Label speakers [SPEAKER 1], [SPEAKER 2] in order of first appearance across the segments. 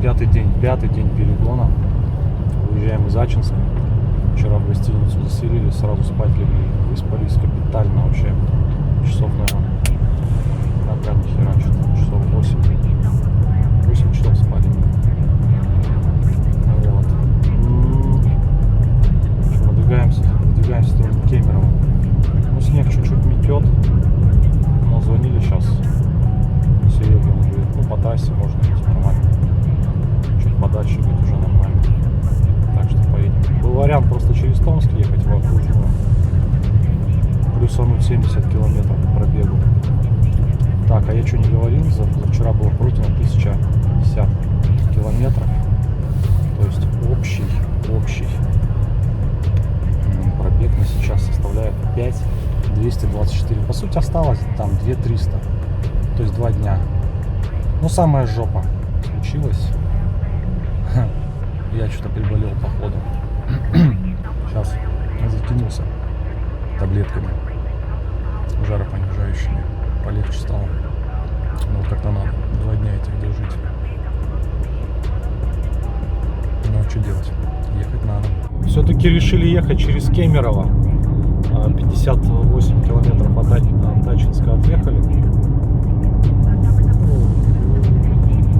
[SPEAKER 1] пятый день перегона. Уезжаем из Ачинска. Вчера в гостиницу заселились, сразу спать легли. Выспались капитально вообще. Часов, наверное, прям ни хера, часов 8. 8 часов спали. Вот. Выдвигаемся в сторону Кемерово. Ну, снег чуть-чуть метет. Но звонили сейчас. Серега говорит, ну по трассе можно идти нормально. Чуть подальше, говорит, уже нормально. Так что поедем. Был вариант просто через Томск ехать в окружную. Плюсануть 70 километров по пробегу. Так, а я что не говорил, вчера было пройдено 1050 километров. То есть общий пробег на сейчас составляет 5224. По сути осталось там 2300. То есть 2 дня. Ну, самая жопа случилась. Я что-то приболел походу. Сейчас закинулся таблетками жаропонижающими. Полегче стало. Ну, вот как-то надо 2 дня этих дожить. Ну, что делать? Ехать надо. Все-таки решили ехать через Кемерово. 58 километров от Ачинска отъехали.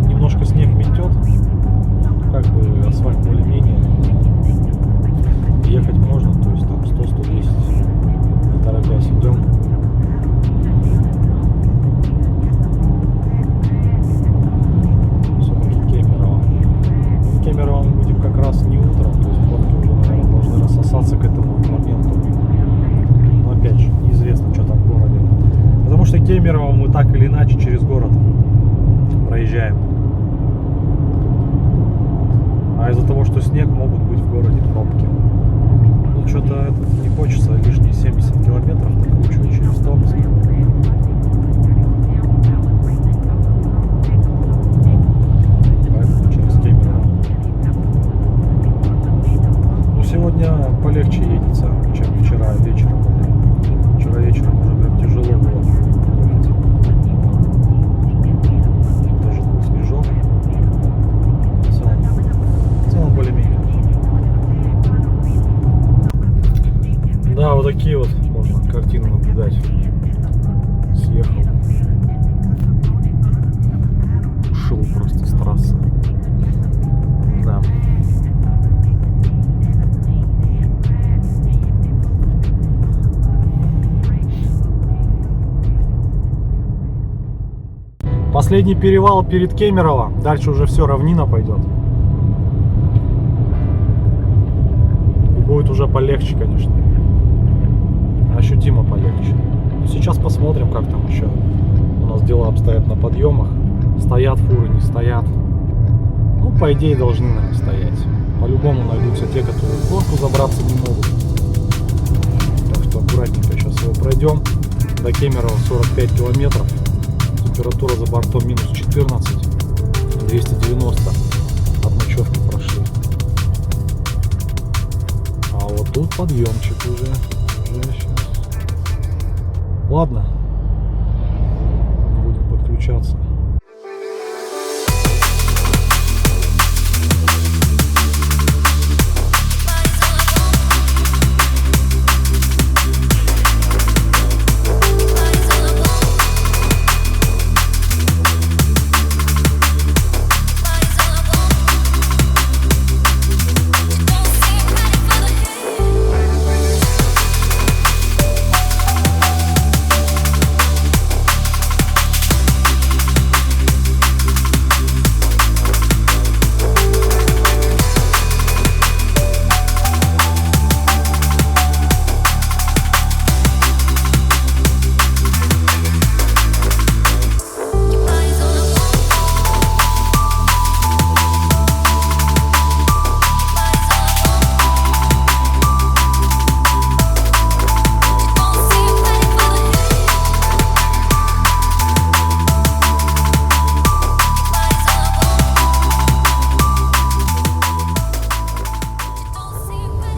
[SPEAKER 1] Немножко снег метет. Как бы асфальт более-менее. Ехать можно, то есть там 100-110. Не торопясь идем. Все-таки Кемерово. В Кемерово мы будем как раз не утром, то есть пробки уже, наверное, должны рассосаться к этому моменту. Но опять же, неизвестно, что там в городе. Потому что Кемерово мы так или иначе через город проезжаем. А из-за того, что снег, могут быть в городе пробки. Ну, что-то не хочется лишние 70 километров накручивать через Томск. Поэтому через Кемерово. Ну, сегодня полегче едется, чем вчера вечером уже. Вчера вечером уже прям тяжело было ехать. Тоже был снежок. В целом более-менее. Да, вот такие вот можно картины наблюдать. Съехал. Ушел просто с трассы. Да. Последний перевал перед Кемерово. Дальше уже все, равнина пойдет. И будет уже полегче, конечно. Ощутимо полегче. Сейчас посмотрим, как там еще у нас дела обстоят на подъемах. Стоят фуры, не стоят. Ну, по идее, должны, наверное, стоять. По-любому найдутся те, которые в горку забраться не могут. Так что аккуратненько сейчас его пройдем. До Кемерово 45 километров. Температура за бортом минус 14. 290 от ночевки прошли. А вот тут подъемчик уже сейчас. Ладно, будем подключаться.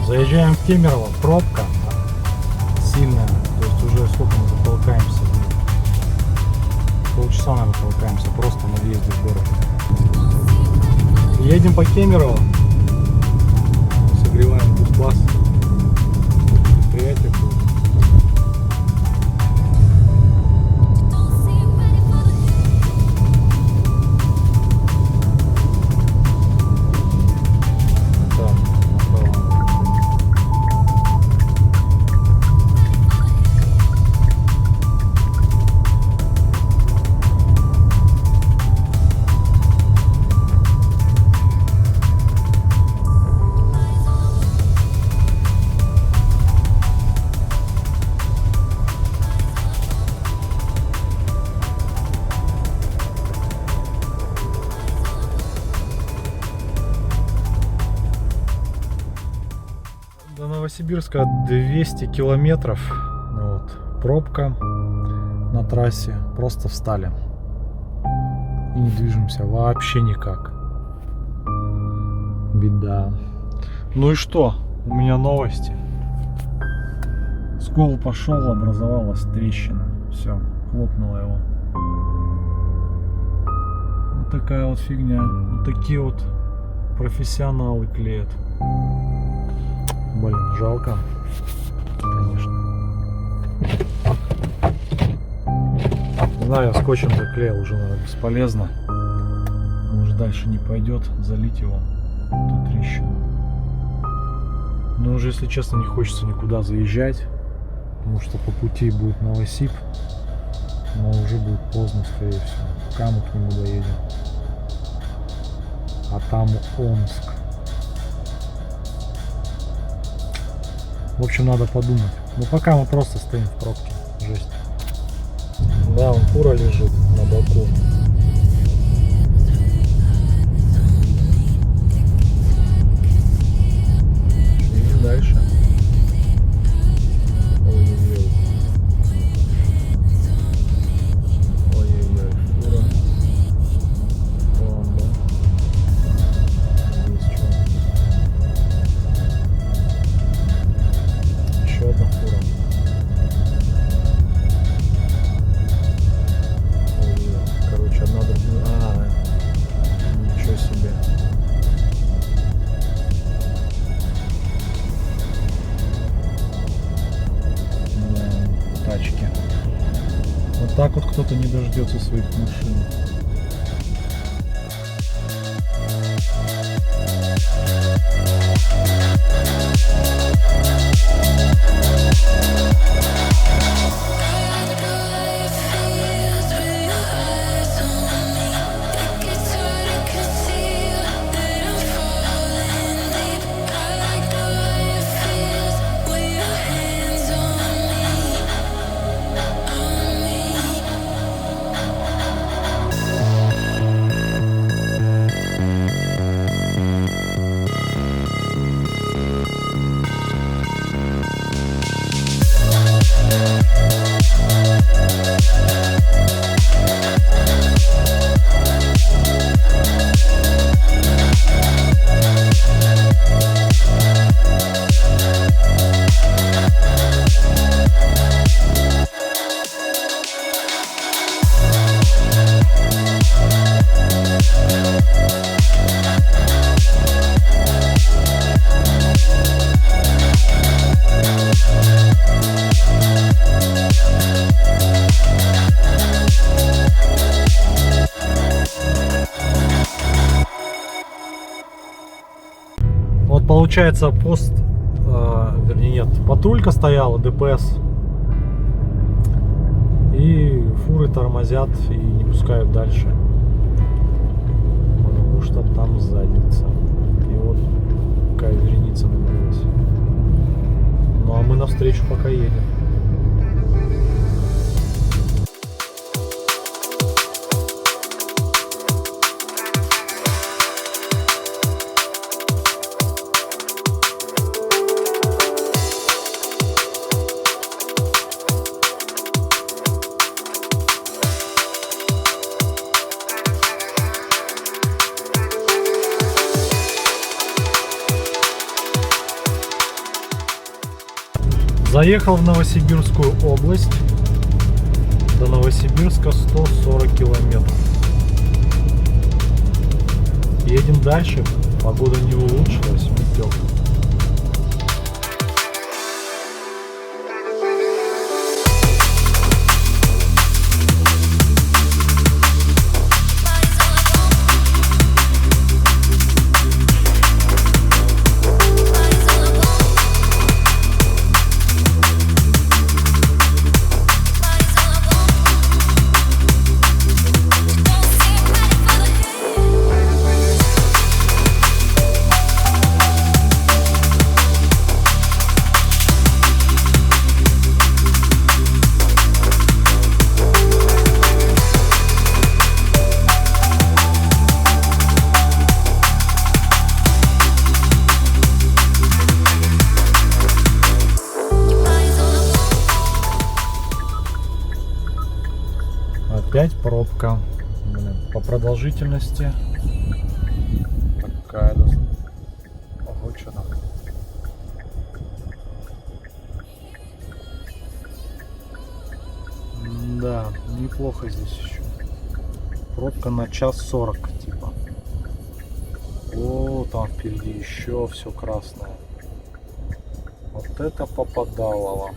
[SPEAKER 1] Заезжаем в Кемерово, пробка сильная, то есть уже сколько мы тут толкаемся, полчаса, наверное, толкаемся просто на въезде в город. Едем по Кемерово. Согреваем Кузбасс. Предприятие будет. До Новосибирска 200 километров. Вот. Пробка на трассе. Просто встали. И не движемся вообще никак. Беда. Ну и что? У меня новости. Скол пошел, образовалась трещина. Все, хлопнуло его. Вот такая вот фигня. Вот такие вот профессионалы клеят. Блин, жалко, конечно. Не знаю, я скотчем заклеил, уже, наверное, бесполезно. Может, дальше не пойдет, залить его, эту трещину. Но уже, если честно, не хочется никуда заезжать, потому что по пути будет Новосиб, но уже будет поздно, скорее всего. Пока мы к нему доедем. А там Омск. В общем, надо подумать. Но пока мы просто стоим в пробке. Жесть. Да, он фура лежит на боку. Едем дальше. Ой-ой-ой. Ой-ой-ой, фура. Ладно. Здесь что? Еще одна фура. Короче, одна другая. Ничего себе. Да, тачки. Вот так вот кто-то не дождется своих машин. Вот получается пост, вернее нет, патрулька стояла, ДПС. И фуры тормозят и не пускают дальше. Потому что там задница. И вот какая вереница набилась. Ну а мы навстречу пока едем. Заехал в Новосибирскую область. До Новосибирска 140 километров. Едем едем дальше. Погода не улучшилась, метёк. Опять пробка. Блин, по продолжительности такая. Ого, что там? Да, неплохо здесь еще. Пробка на 1:40 типа. О, там впереди еще все красное. Вот это попадало.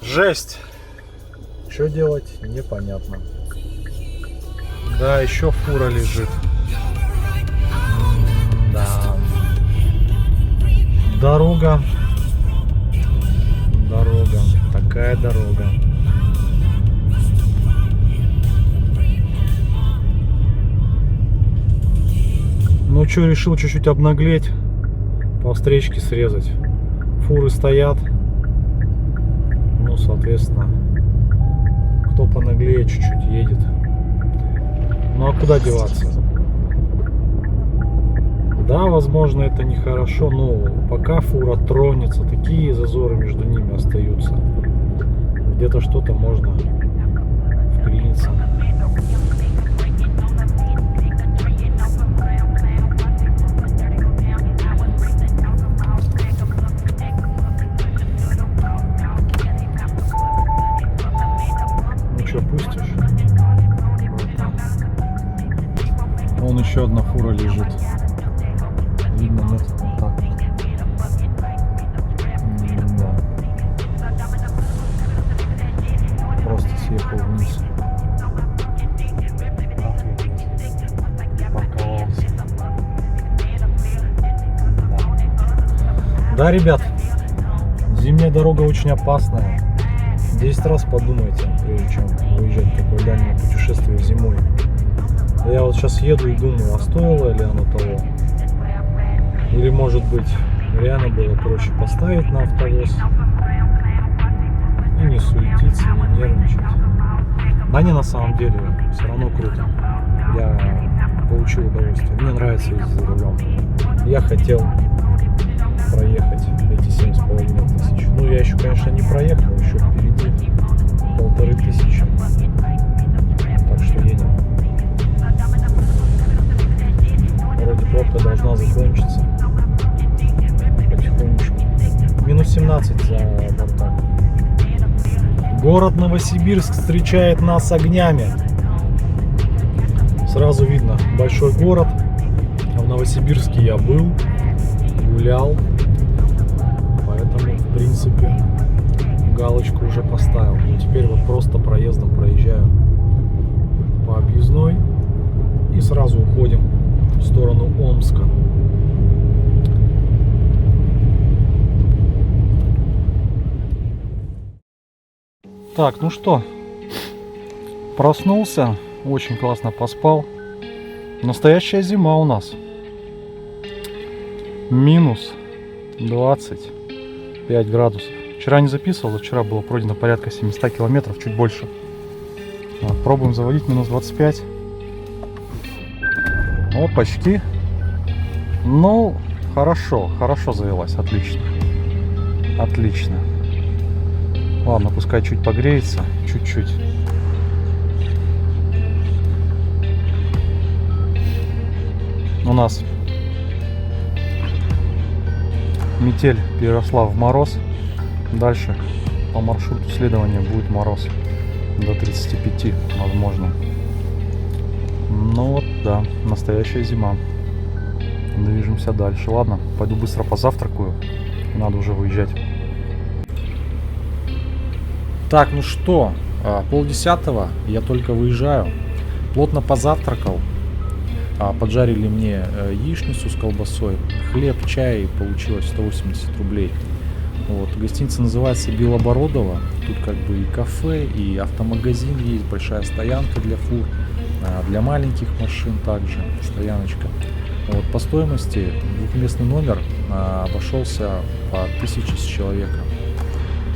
[SPEAKER 1] Жесть! Что делать, непонятно. Да, еще фура лежит. Да. Дорога. Такая дорога. Ну что, решил чуть-чуть обнаглеть. По встречке срезать. Фуры стоят. Ну, соответственно, кто понаглее чуть-чуть едет. Ну а куда деваться? Да, возможно, это нехорошо, но пока фура тронется, такие зазоры между ними остаются. Где-то что-то можно вклиниться. Что, пустишь? Вон еще одна фура лежит. Видно, нет? Вот так. Да. Просто съехал вниз. Парковался. Да, ребят, зимняя дорога очень опасная. 10 раз подумайте, прежде чем выезжать в такое дальнее путешествие зимой. Я вот сейчас еду и думаю, а стоило ли оно того? Или, может быть, реально было проще поставить на автовоз и не суетиться, не нервничать. Да не, на самом деле, все равно круто. Я получил удовольствие. Мне нравится ездить за рулем. Я хотел проехать эти 7500. Ну, я еще, конечно, не проехал, еще впереди 1500. Так что едем. Вроде пробка должна закончиться потихонечку. Минус 17 за бортом. Город Новосибирск встречает нас огнями. Сразу видно, большой город. В Новосибирске я был, гулял. Поэтому, в принципе, галочку уже поставил. Ну, теперь вот просто проездом проезжаю по объездной и сразу уходим в сторону Омска. Так, ну что, проснулся, очень классно поспал. Настоящая зима у нас. Минус 25 градусов. Вчера не записывал, вчера было пройдено порядка 700 километров, чуть больше. Пробуем заводить минус 25. Опачки. Ну, хорошо завелась, отлично. Отлично. Ладно, пускай чуть погреется, чуть-чуть. У нас метель переросла в мороз. Дальше по маршруту следования будет мороз до 35, возможно. Ну, Да, настоящая зима. Движемся дальше. Ладно, пойду быстро позавтракаю. Надо уже выезжать. Так, ну что, 9:30, я только выезжаю. Плотно позавтракал. Поджарили мне яичницу с колбасой, хлеб, чай, получилось 180 рублей. Вот. Гостиница называется Белобородово. Тут как бы и кафе, и автомагазин есть, большая стоянка для фур, для маленьких машин также стояночка. Вот. По стоимости двухместный номер обошелся по 1000 с человека.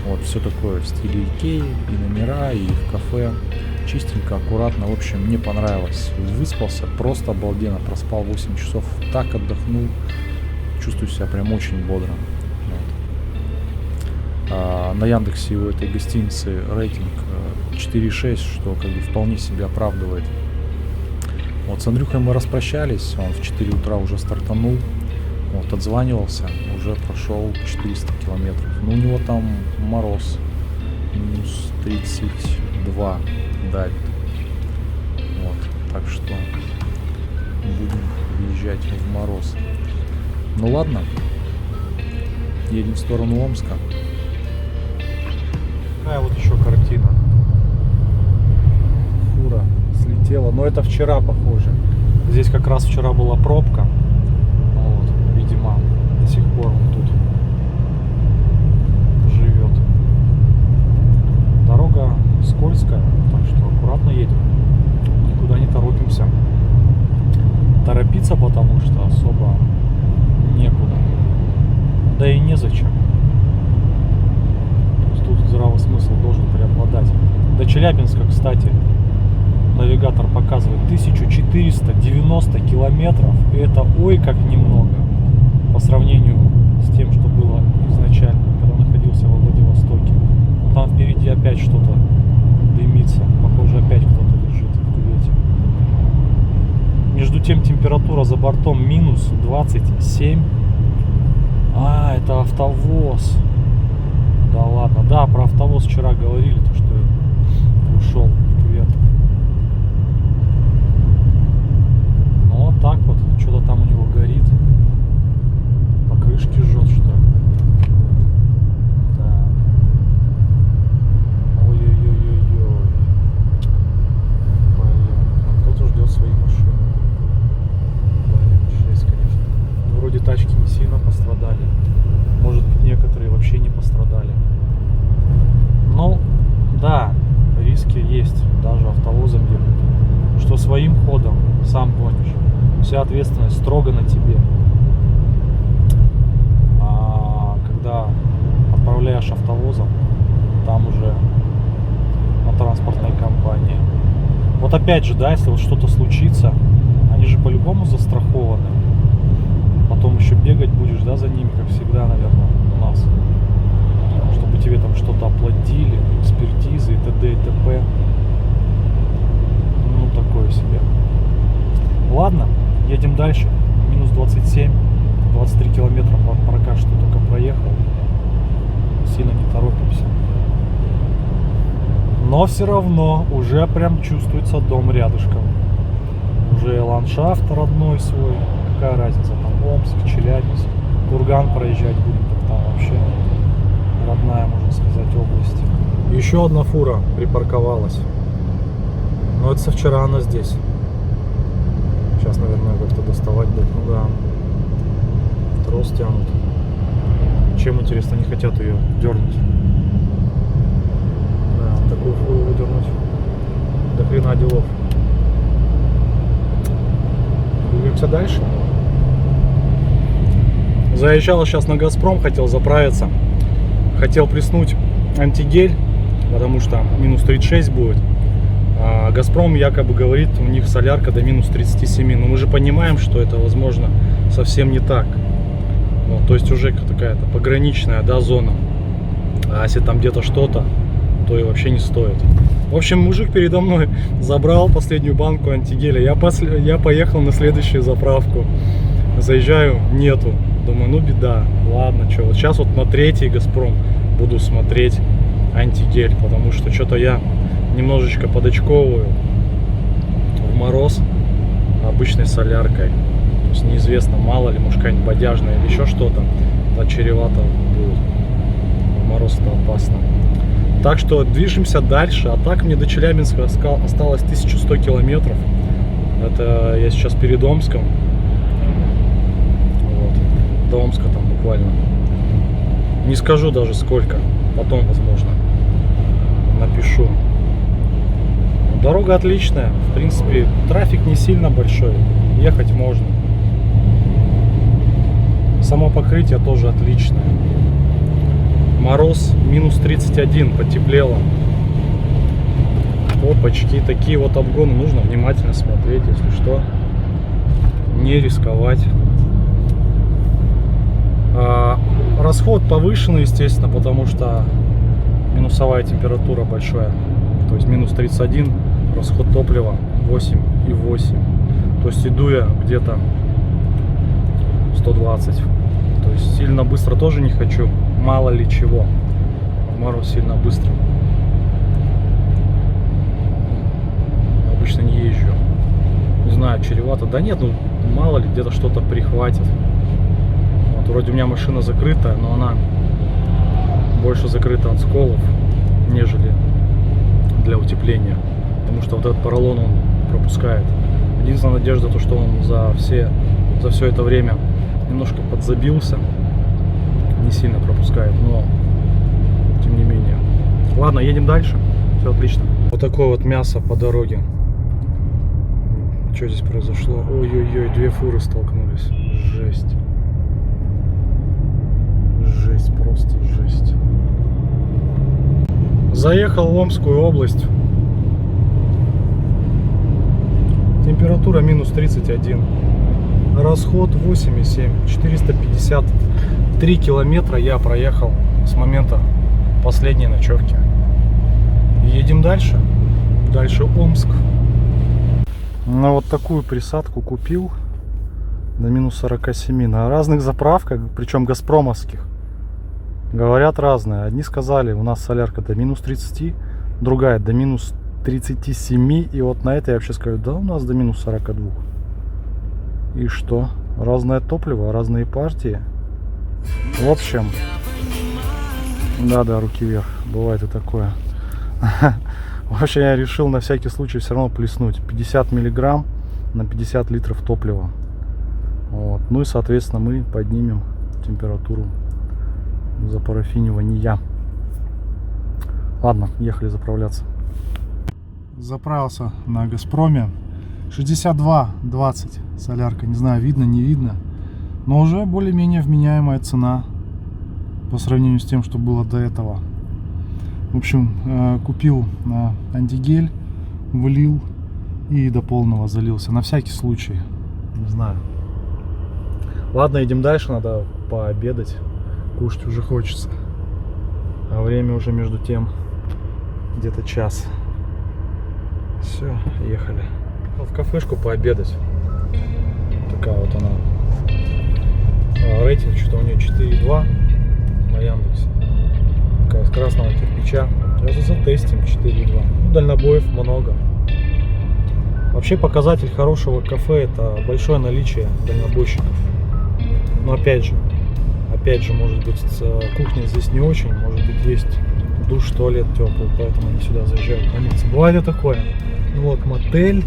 [SPEAKER 1] Вот, все такое в стиле Икеи, и номера, и в кафе. Чистенько, аккуратно. В общем, мне понравилось. Выспался просто обалденно. Проспал 8 часов. Так отдохнул. Чувствую себя прям очень бодро. Вот. На Яндексе у этой гостиницы рейтинг 4,6, что как бы вполне себя оправдывает. Вот с Андрюхой мы распрощались. Он в 4 утра уже стартанул. Вот, отзванивался. Уже прошел 400 километров. Но у него там мороз. Минус 32 давит. Вот. Так что будем въезжать в мороз. Ну ладно. Едем в сторону Омска. Какая вот еще картина. Фура слетела. Но это вчера, похоже. Здесь как раз вчера была пробка. Вот, видимо, до сих пор он тут живет. Дорога скользкая, так что аккуратно едем. Никуда не торопимся. Торопиться, потому что особо некуда. Да и незачем. Тут здравый смысл должен преобладать. До Челябинска, кстати, навигатор показывает 1490 километров. И это ой как немного по сравнению с тем, что было изначально, когда находился во Владивостоке. Там впереди опять что-то дымится. Похоже, опять кто-то лежит в кювете. Между тем температура за бортом минус 27. Это автовоз. Да ладно. Да, про автовоз вчера говорили, то что ушел в кювет. Ну вот так вот. Что-то там у него горит. Покрышки жжет, что ли. Да. Ой-ой-ой-ой-ой. Блин. Кто-то ждет свои машины. Блин, жесть, конечно. Вроде тачки не сильно пострадали. Может быть, некоторые вообще не пострадали. Ну, да, риски есть. Даже автовозом ехать. Что своим ходом, сам гонишь. Вся ответственность строго на тебе. А когда отправляешь автовозом, там уже на транспортной компании. Вот опять же, да, если вот что-то случится, они же по-любому застрахованы. Потом еще бегать будешь, да, за ними, как всегда, наверное, у нас. Чтобы тебе там что-то оплатили, экспертизы и т.д. и т.п. Ну, такое себе. Ладно, едем дальше. Минус 27, 23 километра пока что только проехал. Сильно не торопимся. Но все равно уже прям чувствуется дом рядышком. Уже ландшафт родной свой. Какая разница, там Омск, Челябинск, Курган проезжать будем, так там вообще родная, можно сказать, область. Еще одна фура припарковалась. Но это со вчера она здесь. Сейчас, наверное, как-то доставать будет. Ну да. Трос тянут. Чем, интересно, не хотят ее дернуть? Да, такую фуру выдернуть. До хрена делов. Двигаемся дальше. Заезжал сейчас на Газпром, хотел заправиться. Хотел плеснуть антигель, потому что минус 36 будет. А Газпром якобы говорит, у них солярка до минус 37. Но мы же понимаем, что это, возможно, совсем не так. Вот, то есть уже какая-то пограничная, да, зона. А если там где-то что-то, то и вообще не стоит. В общем, мужик передо мной забрал последнюю банку антигеля. Я поехал на следующую заправку. Заезжаю, нету. Думаю, ну беда. Ладно, что. Вот сейчас вот на третий Газпром буду смотреть антигель. Потому что что-то я немножечко подочковываю в мороз. А обычной соляркой. То есть неизвестно, мало ли, может какая-нибудь бодяжная или еще что-то. Это чревато будет. В мороз это опасно. Так что движемся дальше. А так мне до Челябинска осталось 1100 километров. Это я сейчас перед Омском. Вот. До Омска там буквально. Не скажу даже сколько. Потом, возможно, напишу. Дорога отличная. В принципе, трафик не сильно большой. Ехать можно. Само покрытие тоже отличное. Мороз минус 31, потеплело. Опачки, такие вот обгоны нужно внимательно смотреть, если что. Не рисковать. Расход повышенный, естественно, потому что минусовая температура большая. То есть минус 31, расход топлива 8,8. То есть иду я где-то 120. То есть сильно быстро тоже не хочу. Мало ли чего. В мороз сильно быстро. Обычно не езжу. Не знаю, чревато. Да нет, ну мало ли, где-то что-то прихватит. Вот, вроде у меня машина закрытая, но она больше закрыта от сколов, нежели для утепления. Потому что вот этот поролон он пропускает. Единственная надежда, то, что он за все это время немножко подзабился. Не сильно пропускает, но тем не менее. Ладно, едем дальше. Все отлично. Вот такое вот мясо по дороге. Что здесь произошло? Ой-ой-ой, две фуры столкнулись. Жесть. Жесть, просто жесть. Заехал в Омскую область. Температура минус 31. Расход 8,7. 453 километра я проехал с момента последней ночевки. Едем дальше. Дальше Омск. Ну вот такую присадку купил до минус 47 на разных заправках, причем газпромовских. Говорят разные. Одни сказали, у нас солярка до минус 30, другая до минус 37. И вот на это я вообще скажу, да у нас до минус 42. И что? Разное топливо, разные партии. В общем, да, руки вверх. Бывает и такое. В общем, я решил на всякий случай все равно плеснуть 50 миллиграмм на 50 литров топлива. Вот. Ну и, соответственно, мы поднимем температуру запарафинивания. Ладно, ехали заправляться. Заправился на Газпроме. 62,20 солярка. Не знаю, видно, не видно. Но уже более-менее вменяемая цена по сравнению с тем, что было до этого. В общем, купил антигель, влил и до полного залился. На всякий случай. Не знаю. Ладно, идем дальше. Надо пообедать. Кушать уже хочется. А время уже между тем где-то час. Все, ехали. В кафешку пообедать. Такая вот она. Рейтинг что-то у нее 4,2 на Яндексе. Такая из красного кирпича. Сейчас затестим 4,2. Ну, дальнобоев много. Вообще показатель хорошего кафе — это большое наличие дальнобойщиков. Но опять же, может быть, кухня здесь не очень. Может быть, есть душ, туалет теплый, поэтому они сюда заезжают помыться. Бывает и такое. Ну вот мотель.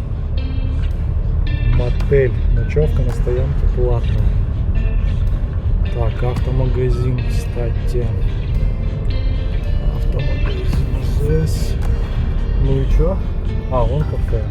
[SPEAKER 1] Ночевка на стоянке платная. Так, автомагазин, кстати. Автомагазин ЗС. Ну и чё? А, вон кафе.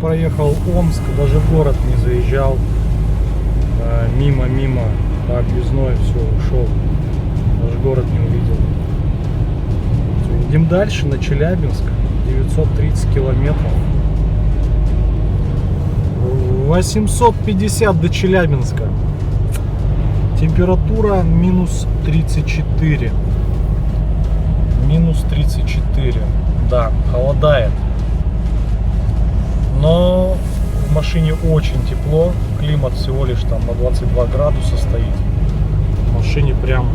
[SPEAKER 1] проехал Омск, даже в город не заезжал. Мимо по объездной, все, ушел. Даже город не увидел. Идем дальше на Челябинск. 930 километров. 850 до Челябинска. Температура минус 34. Минус 34. Да, холодает. Но в машине очень тепло. Климат всего лишь там на 22 градуса стоит. В машине прям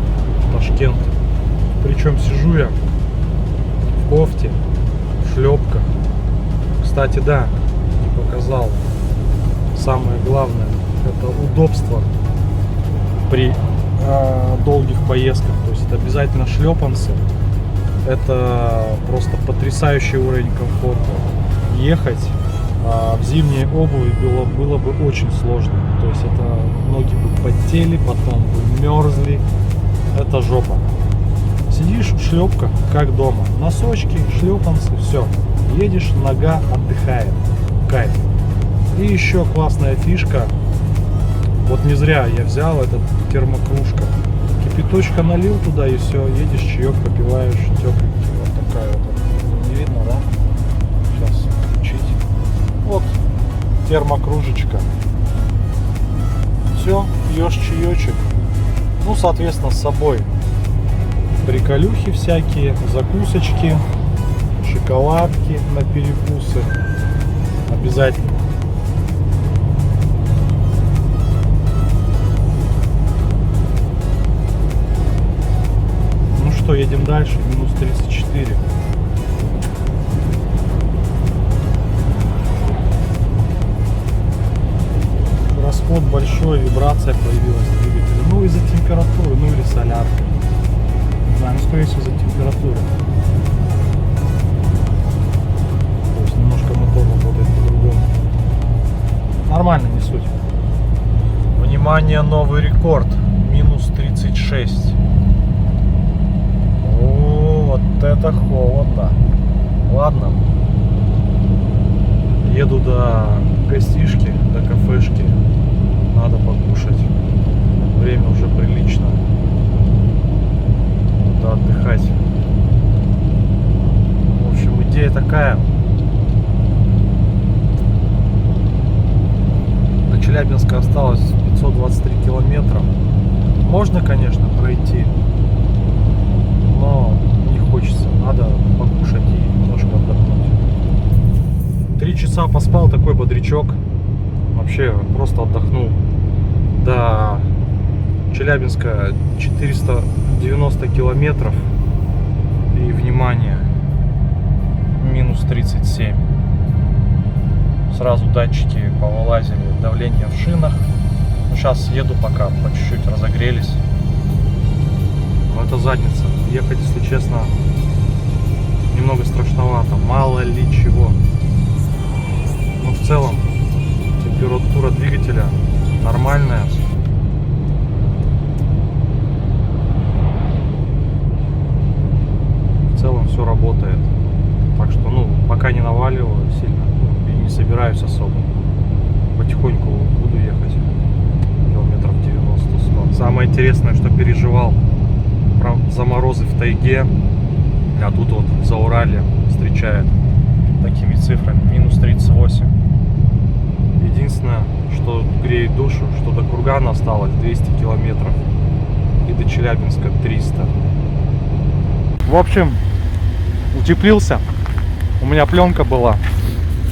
[SPEAKER 1] Ташкент. Причем сижу я в кофте, в шлепках. Кстати, да, не показал. Самое главное — это удобство при долгих поездках. То есть это обязательно шлепанцы. Это просто потрясающий уровень комфорта. Ехать в зимней обуви было бы очень сложно. То есть это ноги бы потели, потом бы мерзли. Это жопа. Сидишь в шлепках, как дома. Носочки, шлепанцы, все. Едешь, нога отдыхает. Кайф. И еще классная фишка. Вот не зря я взял этот термокружка. Кипяточка налил туда и все. Едешь, чаек попиваешь, тепленький. Вот такая вот. Не видно, да? Сейчас включить. Вот термокружечка. Все, пьешь чаечек. Ну, соответственно, с собой приколюхи всякие, закусочки, шоколадки на перекусы. Обязательно. Ну что, едем дальше. Минус 34. Расход большой, вибрация появилась в двигателе. Ну, из-за температуры, ну или солярки. Не знаю, ну, скорее всего, из-за температуры. То есть немножко мотор работает по-другому. Нормально, не суть. Внимание, новый рекорд. Минус 36. О, вот это холодно. Ладно. Еду до гостишки, до кафешки. Надо покушать. Время уже прилично. Надо отдыхать. В общем, идея такая. До Челябинска осталось 523 километра. Можно, конечно, пройти, но не хочется. Надо покушать и немножко отдохнуть. 3 часа поспал, такой бодрячок. Вообще просто отдохнул. До Челябинска 490 километров. И, внимание, минус 37. Сразу датчики повылазили, давление в шинах. Ну, сейчас еду пока, по чуть-чуть разогрелись. Но это задница. Ехать, если честно, немного страшновато. Мало ли чего. Но в целом температура двигателя нормальная. В целом все работает. Так что, ну, пока не наваливаю сильно и не собираюсь особо. Потихоньку буду ехать. Километров 90-100. Самое интересное, что переживал про заморозы в тайге. А тут вот в Зауралье встречает такими цифрами. Минус 38. Единственное, что греет душу, что до Кургана осталось 200 километров. И до Челябинска 300. В общем, утеплился. У меня пленка была.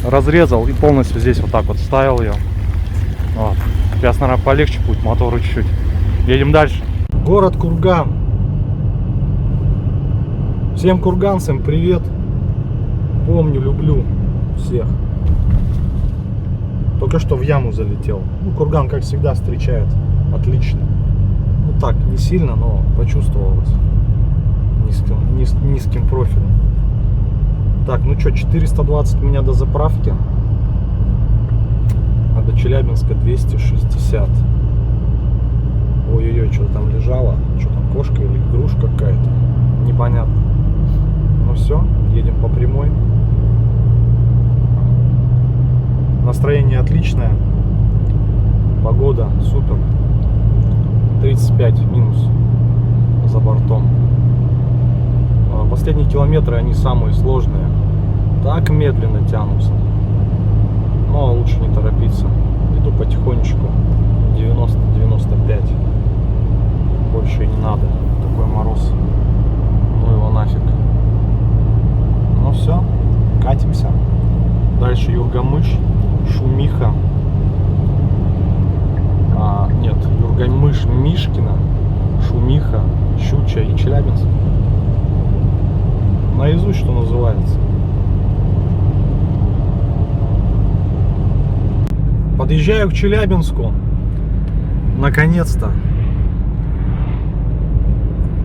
[SPEAKER 1] Разрезал и полностью здесь вот так вот вставил ее. Вот. Сейчас, наверное, полегче будет мотору чуть-чуть. Едем дальше. Город Курган. Всем курганцам привет. Помню, люблю всех. Только что в яму залетел. Ну, Курган, как всегда, встречает отлично. Ну так, не сильно, но почувствовалось. Низким профилем. Так, ну что, 420 у меня до заправки. А до Челябинска 260. Ой-ой-ой, что там лежало? Что там, кошка или игрушка какая-то? Непонятно. Ну все, едем по прямой. Настроение отличное. Погода супер. 35 минус за бортом. Последние километры, они самые сложные. Так медленно тянутся. Но лучше не торопиться. Иду потихонечку. 90-95. Больше и не надо. Такой мороз. Ну его нафиг. Ну все, катимся. Дальше Юргамыш, Шумиха. Нет, Юргамыш, Мишкина, Шумиха, Щуча и Челябинск. Наизусть, что называется. Подъезжаю к Челябинску. Наконец-то.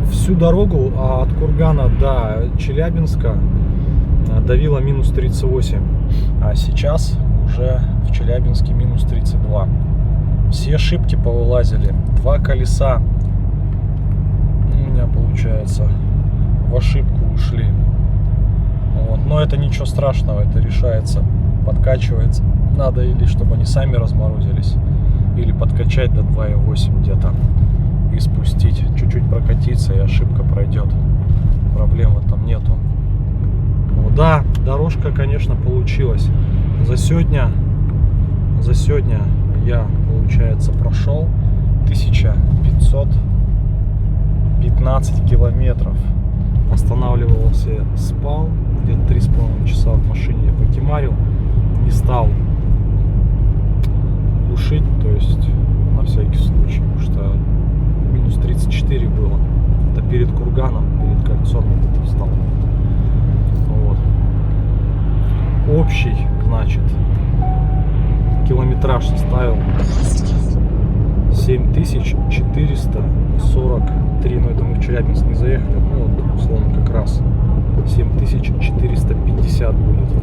[SPEAKER 1] Всю дорогу от Кургана до Челябинска давило минус 38. А сейчас уже в Челябинске минус 32. Все шибки повылазили. 2 колеса у меня, получается, в ошибку ушли. Вот. Но это ничего страшного, это решается, подкачивается. Надо или чтобы они сами разморозились, или подкачать до 2,8 где-то и спустить. Чуть-чуть прокатиться, и ошибка пройдет. Проблем в этом нету. Ну, да, дорожка, конечно, получилась. За сегодня я, получается, прошел 1515 километров. Останавливался, спал. Где-то 3,5 часа в машине я покемарил. Не стал глушить, то есть на всякий случай, потому что минус 34 было. Это перед Курганом, перед кольцом я где-то встал. Вот. Общий, значит, километраж составил 7443. Но я думаю, в Челябинск не заехали. Ну, вот, условно, как раз 7450 будет.